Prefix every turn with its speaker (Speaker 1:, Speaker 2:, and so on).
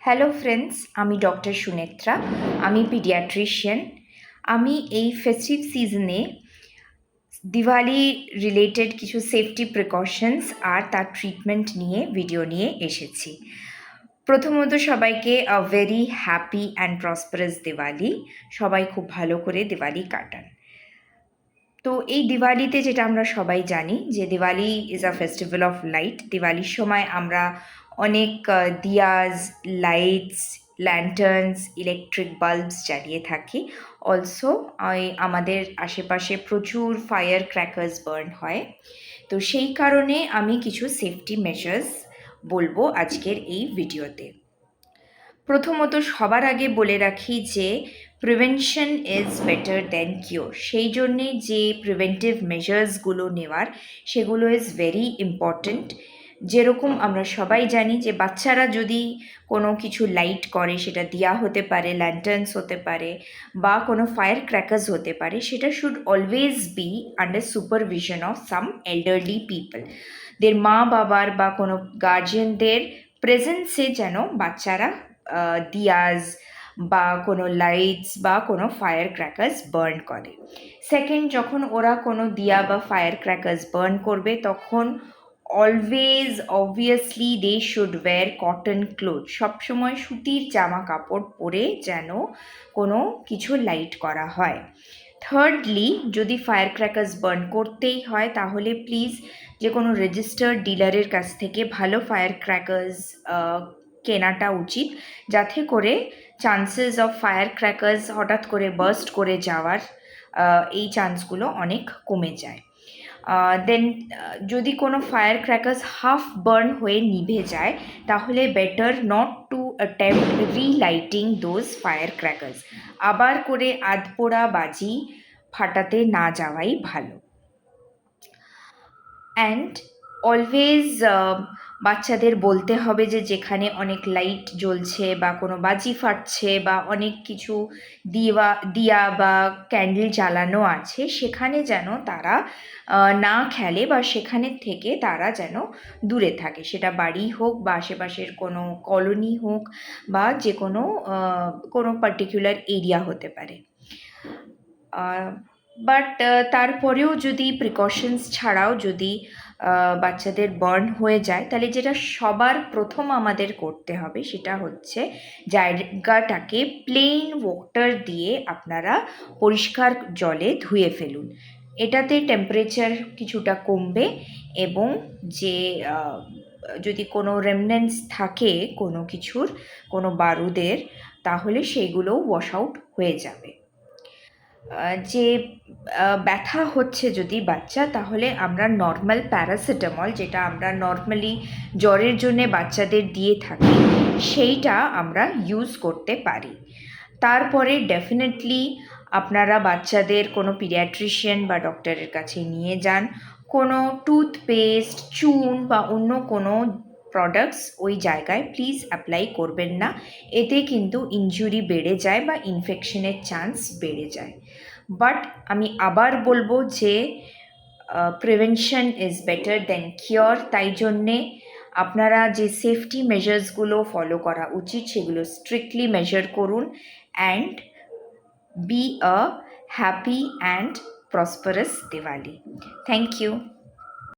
Speaker 1: Hello friends, আমি doctor Sunethra. আমি paediatrician. আমি এই ফেস্টিভ সিজনে দিওয়ালি রিলেটেড কিছু সেফটি প্রিকশনস আর তার ট্রিটমেন্ট নিয়ে ভিডিও নিয়ে এসেছি। প্রথমত সবাইকে very happy and prosperous Diwali. সবাই খুব ভালো করে দিওয়ালি কাটান। তো এই দিওয়ালিতে যেটা আমরা সবাই জানি যে Diwali is a festival of light. দিওয়ালির সময় আমরা অনেক diyas, lights, lanterns, electric bulbs জ্বালিয়ে থাকি। অলসো আমাদের আশেপাশে প্রচুর ফায়ার ক্র্যাকার্স বার্ন হয়। তো সেই কারণে আমি কিছু সেফটি মেজার্স বলবো আজকের এই ভিডিওতে। প্রথমত সবার আগে বলে রাখি যে prevention is better than cure. সেই জন্যে যে প্রিভেন্টিভ মেজার্সগুলো নেওয়ার সেগুলো ইজ ভেরি ইম্পর্ট্যান্ট। যেরকম আমরা সবাই জানি যে বাচ্চারা যদি কোনো কিছু লাইট করে, সেটা দিয়া হতে পারে, ল্যান্টার্নস হতে পারে, বা কোনো ফায়ার ক্র্যাকার্স হতে পারে, সেটা should always be under supervision of some elderly people. দের মা বাবার বা কোনো গার্জিয়ানদের প্রেজেন্সে যেন বাচ্চারা দিয়াজ বা কোনো লাইটস বা কোনো ফায়ার ক্র্যাকার্স বার্ন করে। সেকেন্ড, যখন ওরা কোনো দিয়া বা ফায়ার ক্র্যাকার্স বার্ন করবে তখন always obviously they should wear cotton cloth. সবসময় সুতির জামা কাপড় পরে যেন কোনো কিছু লাইট করা হয়। থার্ডলি, যদি ফায়ার ক্র্যাকার্স বার্ন করতেই হয় তাহলে প্লিজ যে কোনো রেজিস্টার্ড ডিলারের কাছ থেকে ভালো ফায়ার ক্র্যাকার্স কেনাটা উচিত, যাতে করে চান্সেস অফ ফায়ার ক্র্যাকার্স হঠাৎ করে বার্স্ট করে যাওয়ার এই চান্সগুলো অনেক কমে যায়। দেন যদি কোনো ফায়ার ক্র্যাকার্স হাফ বার্ন হয়ে নিভে যায় তাহলে better not to attempt relighting those fire crackers. আবার করে আধপোড়া বাজি ফাটাতে না যাওয়াই ভালো। অ্যান্ড অলওয়েজ বাচ্চাদের বলতে হবে যে যেখানে অনেক লাইট জ্বলছে বা কোনো বাজি ফাটছে বা অনেক কিছু দিয়া বা ক্যান্ডেল জ্বালানো আছে, সেখানে যেন তারা না খেলে বা সেখানের থেকে তারা যেন দূরে থাকে। সেটা বাড়ি হোক বা আশেপাশের কোনো কলোনি হোক বা যে কোনো পার্টিকুলার এরিয়া হতে পারে। বাট তারপরেও যদি প্রিকশনস ছাড়াও যদি বাচ্চাদের বার্ন হয়ে যায়, তাহলে যেটা সবার প্রথম আমাদের করতে হবে সেটা হচ্ছে জায়গাটাকে প্লেন ওয়াটার দিয়ে আপনারা পরিষ্কার জলে ধুয়ে ফেলুন। এটাতে টেম্পারেচার কিছুটা কমবে এবং যে যদি কোনো রেমনেন্টস থাকে কোনো কিছুর, কোনো বারুদের, তাহলে সেগুলোও ওয়াশ আউট হয়ে যাবে। যে ব্যথা হচ্ছে যদি বাচ্চা, তাহলে আমরা নর্মাল প্যারাসিটামল, যেটা আমরা নর্মালি জ্বরের জন্যে বাচ্চাদের দিয়ে থাকি, সেইটা আমরা ইউজ করতে পারি। তারপরে ডেফিনেটলি আপনারা বাচ্চাদের কোনো পিডিয়াট্রিশিয়ান বা ডক্টরের কাছে নিয়ে যান। কোনো টুথপেস্ট, চুন বা অন্য কোনো প্রোডাক্টস ওই জায়গায় প্লিজ অ্যাপ্লাই করবেন না। এতে কিন্তু ইনজুরি বেড়ে যায় বা ইনফেকশনের চান্স বেড়ে যায়। বাট আমি আবার বলবো যে prevention is better than cure. তাই জন্যে আপনারা যে সেফটি মেজার্সগুলো ফলো করা উচিত সেগুলো স্ট্রিক্টলি মেজার করুন and be a happy and prosperous Diwali. Thank you.